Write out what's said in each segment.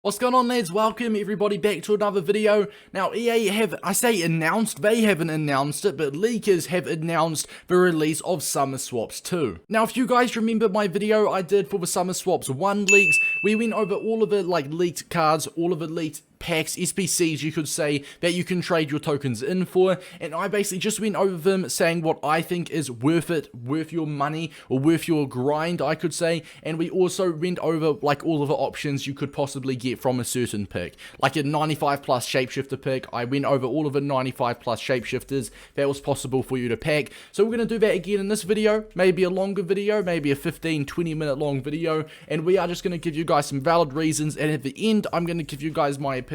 What's going on, lads? Welcome everybody back to another video. Now EA have, they haven't announced it, but leakers have announced the release of Summer Swaps 2. Now if you guys remember my video I did for the Summer Swaps 1 leaks, we went over all of the leaked cards, all of the leaked packs, SBCs you could say, that you can trade your tokens in for, and I basically just went over them saying what I think is worth it, worth your money, or worth your grind I could say, and we also went over all of the options you could possibly get from a certain pick, like a 95 plus Shapeshifter pick. I went over all of the 95 plus Shapeshifters that was possible for you to pack, so we're going to do that again in this video, maybe a longer video, maybe a 15-20 minute long video, and we are just going to give you guys some valid reasons, and at the end I'm going to give you guys my opinion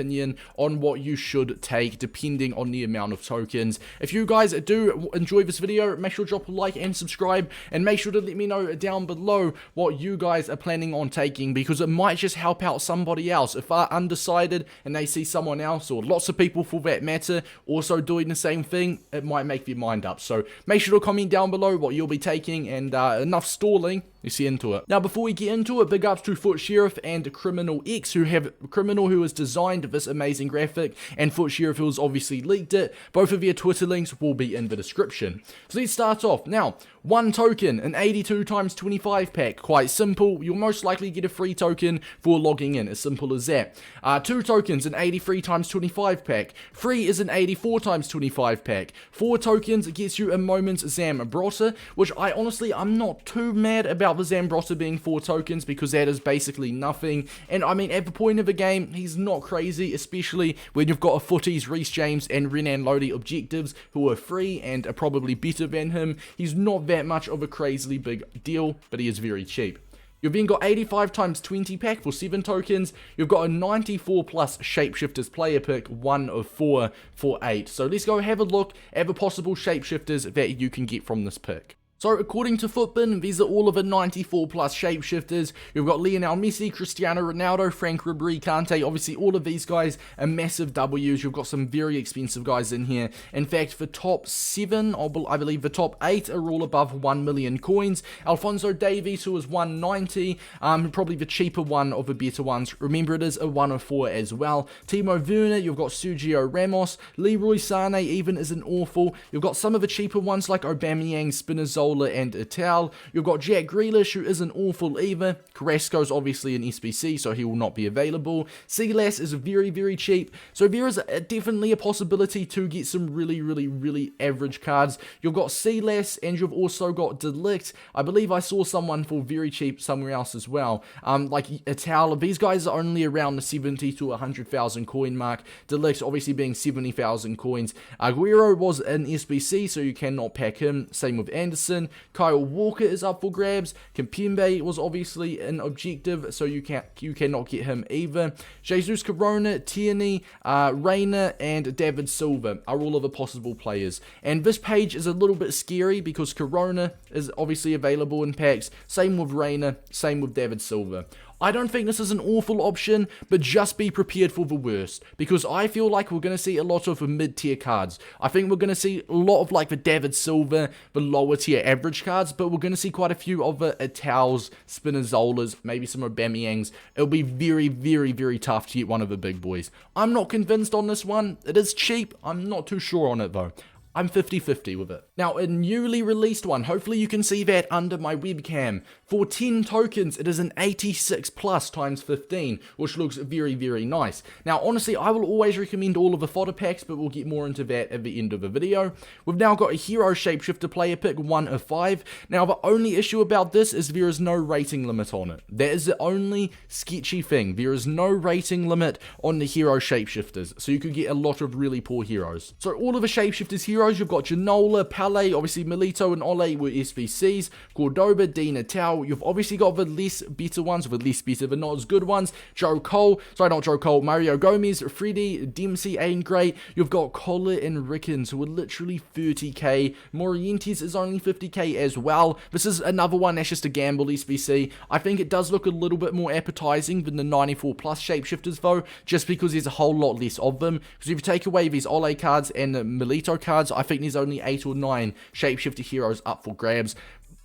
on what you should take depending on the amount of tokens. If you guys do enjoy this video, make sure to drop a like and subscribe, and make sure to let me know down below what you guys are planning on taking, because it might just help out somebody else. If they're undecided and they see someone else, or lots of people for that matter, also doing the same thing, it might make their mind up. So make sure to comment down below what you'll be taking, and enough stalling, let's get into it. Now before we get into it, big ups to Foot Sheriff and Criminal X, who has designed this amazing graphic, and Foot Sheriff who has obviously leaked it. Both of their Twitter links will be in the description. So let's start off. Now, 1 token, an 82 times 25 pack, quite simple. You'll most likely get a free token for logging in, as simple as that. 2 tokens, an 83 times 25 pack. 3 is an 84 times 25 pack. 4 tokens gets you a Moment's Zambrotta, which I'm not too mad about the Zambrotta being 4 tokens, because that is basically nothing. And I mean, at the point of the game, he's not crazy, especially when you've got a Futties, Reece James, and Renan Lodi objectives who are free and are probably better than him. He's not that much of a crazily big deal, but he is very cheap. You've then got 85 times 20 pack for 7 tokens. You've got a 94 plus Shapeshifters player pick, 1 of 4 for 8. So let's go have a look at the possible Shapeshifters that you can get from this pick. So according to Footbin, these are all of the 94 plus Shapeshifters. You've got Lionel Messi, Cristiano Ronaldo, Frank Ribery, Kante. Obviously all of these guys are massive W's. You've got some very expensive guys in here. In fact, the top 7, I believe the top 8 are all above 1 million coins. Alphonso Davies, who is 190, probably the cheaper one of the better ones. Remember, it is a 1 of 4 as well. Timo Werner, you've got Sergio Ramos. Leroy Sane even isn't awful. You've got some of the cheaper ones like Aubameyang, Spinazzola, and Natale. You've got Jack Grealish, who isn't awful either. Carrasco's obviously an SBC, so he will not be available. Silas is very, very cheap, so there is definitely a possibility to get some really average cards. You've got Silas, and you've also got Delict. I believe I saw someone for very cheap somewhere else as well. Like Natale, these guys are only around the 70 to 100,000 coin mark. Delict obviously being 70,000 coins. Aguero was an SBC, so you cannot pack him. Same with Anderson. Kyle Walker is up for grabs. Kimpembe was obviously an objective, so you cannot get him either. Jesus Corona, Tierney, Reina, and David Silva are all of the possible players. And this page is a little bit scary because Corona is obviously available in packs. Same with Reina, same with David Silva. I don't think this is an awful option, but just be prepared for the worst, because I feel like we're going to see a lot of mid-tier cards. I think we're going to see a lot of the David Silva, the lower tier average cards, but we're going to see quite a few of the Natales, Spinazzolas, maybe some Aubameyangs. It'll be very tough to get one of the big boys. I'm not convinced on this one. It is cheap. I'm not too sure on it though. I'm 50-50 with it. Now, a newly released one, hopefully you can see that under my webcam. For 10 tokens, it is an 86 plus times 15, which looks very nice. Now, honestly, I will always recommend all of the fodder packs, but we'll get more into that at the end of the video. We've now got a hero Shapeshifter player pick, 1 of 5. Now, the only issue about this is there is no rating limit on it. That is the only sketchy thing. There is no rating limit on the hero Shapeshifters, so you could get a lot of really poor heroes. So all of the Shapeshifters heroes, you've got Ginola, Pele, obviously Milito and Ole were SBCs, Cordoba, Di Natale. You've obviously got the less better ones, but not as good ones. Mario Gomez, Freddy, Dempsey, Aiden Gray. You've got Collar and Rickens, who are literally 30k. Morientes is only 50k as well. This is another one that's just a gamble SBC. I think it does look a little bit more appetizing than the 94 plus Shapeshifters though, just because there's a whole lot less of them. Because if you take away these Ole cards and the Milito cards, I think there's only 8 or 9 Shapeshifter heroes up for grabs.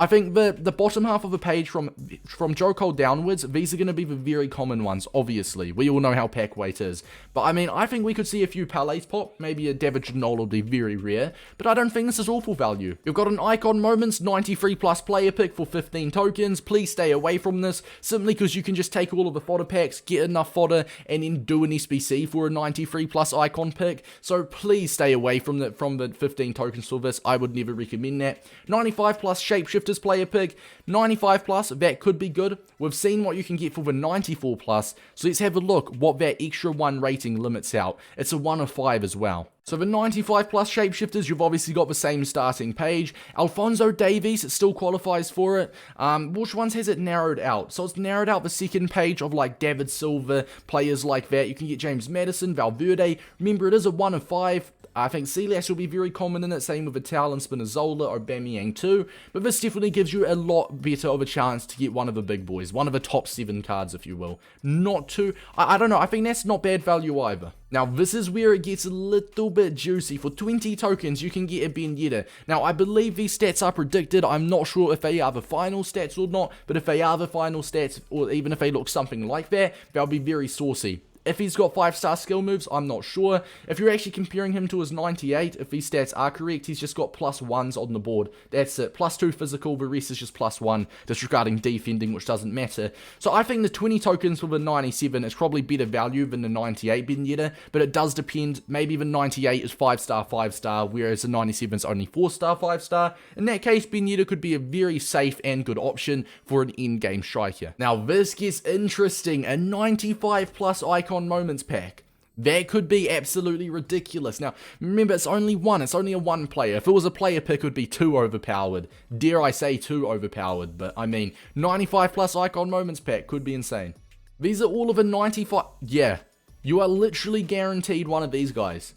I think the bottom half of the page from Joe Cole downwards, these are going to be the very common ones, obviously. We all know how pack weight is. But I mean, I think we could see a few Palais pop. Maybe a David Ginola will be very rare. But I don't think this is awful value. You've got an Icon Moments 93 plus player pick for 15 tokens. Please stay away from this, simply because you can just take all of the fodder packs, get enough fodder, and then do an SBC for a 93 plus Icon pick. So please stay away from the 15 tokens for this. I would never recommend that. 95 plus Shapeshifters player pick, 95 plus, that could be good. We've seen what you can get for the 94 plus, so let's have a look what that extra 1 rating limits out. It's a 1 of 5 as well. So the 95 plus Shapeshifters, you've obviously got the same starting page. Alphonso Davies still qualifies for it. Which ones has it narrowed out? So it's narrowed out the second page of like David Silva, players like that. You can get James Maddison, Valverde. Remember, it is a 1 of 5. I think Silas will be very common in it, same with Natale and Spinazzola, Aubameyang too, but this definitely gives you a lot better of a chance to get one of the big boys, one of the top 7 cards if you will. Not too, I don't know, I think that's not bad value either. Now this is where it gets a little bit juicy. For 20 tokens you can get a Yedder. Now I believe these stats are predicted, I'm not sure if they are the final stats or not, but if they are the final stats, or even if they look something like that, they'll be very saucy. If he's got 5-star skill moves, I'm not sure. If you're actually comparing him to his 98, if these stats are correct, he's just got +1s on the board. That's it. +2 physical, the rest is just +1, disregarding defending, which doesn't matter. So I think the 20 tokens for the 97 is probably better value than the 98 Yedder, but it does depend. Maybe the 98 is 5-star, 5-star, whereas the 97 is only 4-star, 5-star. In that case, Yedder could be a very safe and good option for an in-game striker. Now this gets interesting. A 95 plus Icon Moments pack. That could be absolutely ridiculous. Now, remember, it's only one. It's only a 1 player. If it was a player pick, it would be 2 overpowered. Dare I say 2 overpowered. But, I mean, 95 plus Icon Moments pack could be insane. These are all of a 95... Yeah, you are literally guaranteed one of these guys.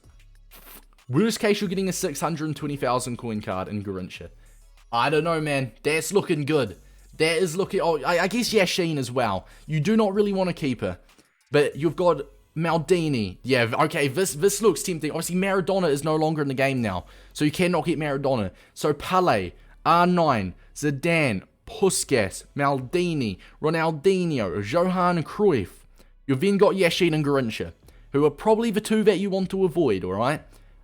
Worst case, you're getting a 620,000 coin card in Garrincha. I don't know, man. That's looking good. That is looking... Oh, I guess Yashin as well. You do not really want to keep her. But you've got Maldini. Yeah, okay, this looks tempting. Obviously, Maradona is no longer in the game now, so you cannot get Maradona. So, Pelé, R9, Zidane, Puskas, Maldini, Ronaldinho, Johan, Cruyff. You've then got Yashin and Garrincha, who are probably the 2 that you want to avoid, alright?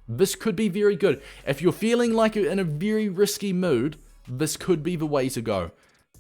This could be very good. If you're feeling like you're in a very risky mood, this could be the way to go.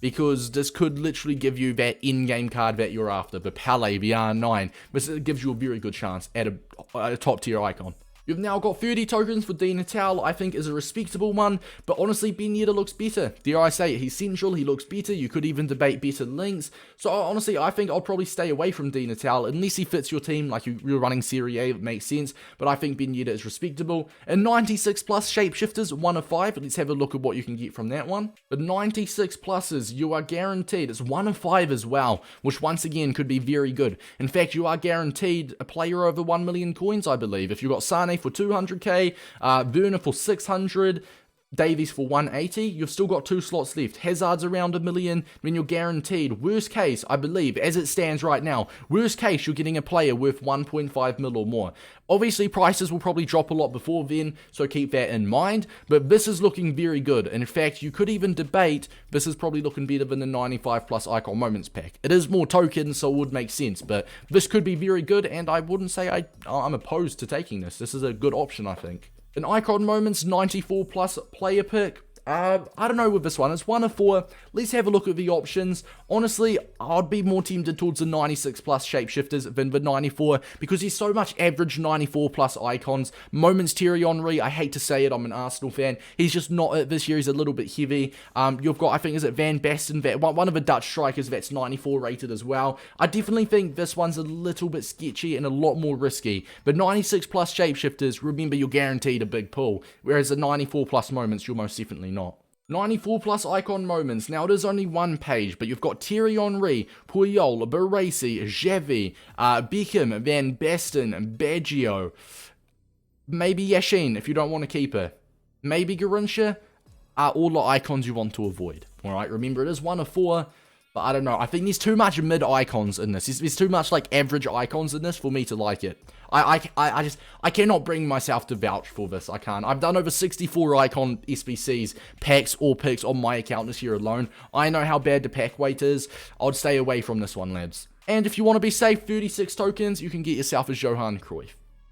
Because this could literally give you that in-game card that you're after. The Pelé, the R9. This gives you a very good chance at a top-tier icon. You've now got 30 tokens for Natale, I think is a respectable one, but honestly, Yedder looks better. Dare I say it, he's central, he looks better, you could even debate better links. So honestly, I think I'll probably stay away from Natale, unless he fits your team, like you're running Serie A, it makes sense, but I think Yedder is respectable. And 96 plus Shapeshifters, 1 of 5, let's have a look at what you can get from that one. The 96 pluses, you are guaranteed, it's 1 of 5 as well, which once again could be very good. In fact, you are guaranteed a player over 1 million coins, I believe. If you've got Sane for 200k, Werner for 600, Davies for 180, you've still got 2 slots left. Hazard's around 1 million, then you're guaranteed, worst case, I believe, as it stands right now, worst case, you're getting a player worth 1.5 mil or more. Obviously, prices will probably drop a lot before then, so keep that in mind, but this is looking very good. And in fact, you could even debate, this is probably looking better than the 95 plus Icon Moments pack. It is more tokens, so it would make sense, but this could be very good, and I wouldn't say I'm opposed to taking this. This is a good option, I think. An Icon Moments 94 plus player pick. I don't know with this one. It's 1 of 4. Let's have a look at the options. Honestly, I'd be more tempted towards the 96 plus Shapeshifters than the 94 because he's so much average 94 plus icons. Moments Thierry Henry, I hate to say it, I'm an Arsenal fan. He's just not it this year. He's a little bit heavy. You've got, I think, is it Van Basten, one of the Dutch strikers that's 94 rated as well. I definitely think this one's a little bit sketchy and a lot more risky. But 96 plus Shapeshifters, remember, you're guaranteed a big pull. Whereas the 94 plus Moments, you're most definitely not. 94 plus Icon Moments. Now it is only 1 page, but you've got Thierry Henry, Puyol, Baresi, Xavi, Beckham, Van Basten, Baggio. Maybe Yashin if you don't want to keep her. Maybe Garrincha are all the icons you want to avoid. Alright, remember it is 1 of 4, But I don't know. I think there's too much mid icons in this. There's too much like average icons in this for me to like it. I cannot bring myself to vouch for this. I can't. I've done over 64 icon SBCs, packs or picks on my account this year alone. I know how bad the pack weight is. I'd stay away from this one, lads. And if you want to be safe, 36 tokens, you can get yourself a Johan Cruyff.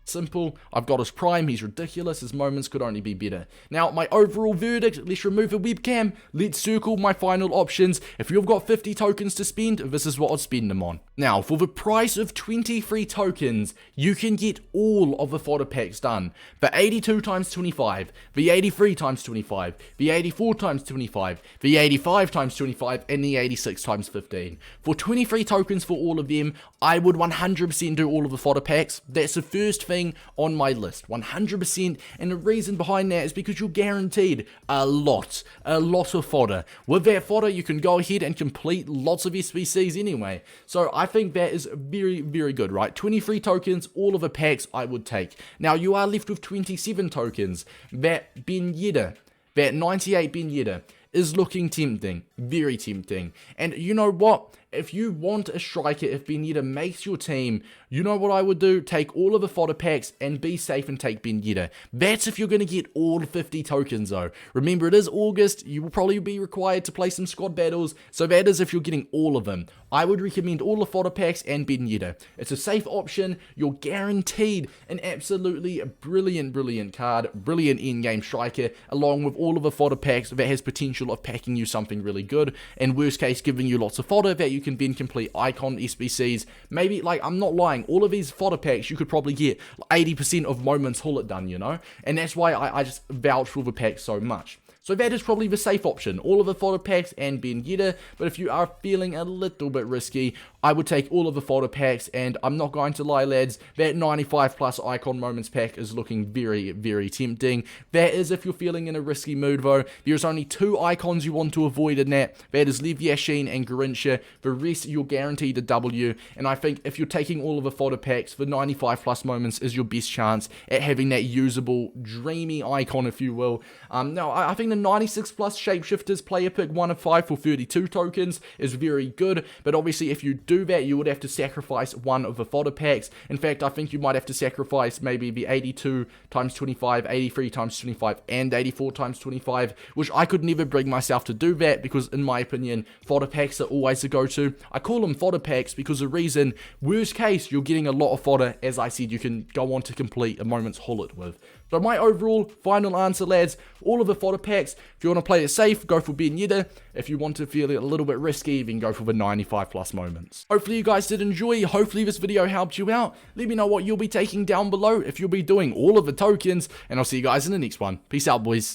Simple. I've got his prime. He's ridiculous. His moments could only be better. Now, my overall verdict, let's remove a webcam. Let's circle my final options. If you've got 50 tokens to spend, this is what I'd spend them on. Now, for the price of 23 tokens, you can get all of the fodder packs done. The 82 times 25, the 83 times 25, the 84 times 25, the 85 times 25, and the 86 times 15. For 23 tokens for all of them, I would 100% do all of the fodder packs. That's the first thing on my list, 100%, and the reason behind that is because you're guaranteed a lot of fodder. With that fodder, you can go ahead and complete lots of SBCs anyway, so I think that is very, very good, right? 23 tokens, all of the packs I would take. Now, you are left with 27 tokens. That Yedder, that 98 Yedder is looking tempting, very tempting, and you know what? If you want a striker, if Yedder makes your team, you know what I would do? Take all of the fodder packs and be safe and take Yedder. That's if you're going to get all 50 tokens though. Remember, it is August, you will probably be required to play some squad battles, so that is if you're getting all of them. I would recommend all the fodder packs and Yedder. It's a safe option, you're guaranteed an absolutely brilliant card, brilliant in-game striker, along with all of the fodder packs that has potential of packing you something really good, and worst case giving you lots of fodder that you can then complete icon SBCs. Maybe, like, I'm not lying, all of these fodder packs you could probably get 80% of moments hull it done, you know, and that's why I just vouch for the packs so much. So that is probably the safe option, all of the fodder packs and Yedder, but if you are feeling a little bit risky, I would take all of the fodder packs, and I'm not going to lie, lads, that 95 plus icon moments pack is looking very, very tempting. That is if you're feeling in a risky mood though. There's only 2 icons you want to avoid in that. That is Lev Yashin and Grincha. The rest you're guaranteed a W, and I think if you're taking all of the fodder packs, the 95 plus moments is your best chance at having that usable, dreamy icon, if you will. Now, I think the 96 plus Shapeshifters player pick 1 of 5 for 32 tokens is very good, but obviously if you do that, you would have to sacrifice one of the fodder packs. In fact, I think you might have to sacrifice maybe the 82 times 25, 83 times 25, and 84 times 25, which I could never bring myself to do that, because in my opinion, fodder packs are always a go-to. I call them fodder packs because the reason, worst case, you're getting a lot of fodder, as I said, you can go on to complete a moment's hull it with. So my overall final answer, lads, all of the fodder packs. If you want to play it safe, go for Yedder. If you want to feel a little bit risky, then go for the 95 plus moments. Hopefully you guys did enjoy. Hopefully this video helped you out. Let me know what you'll be taking down below, if you'll be doing all of the tokens, and I'll see you guys in the next one. Peace out, boys.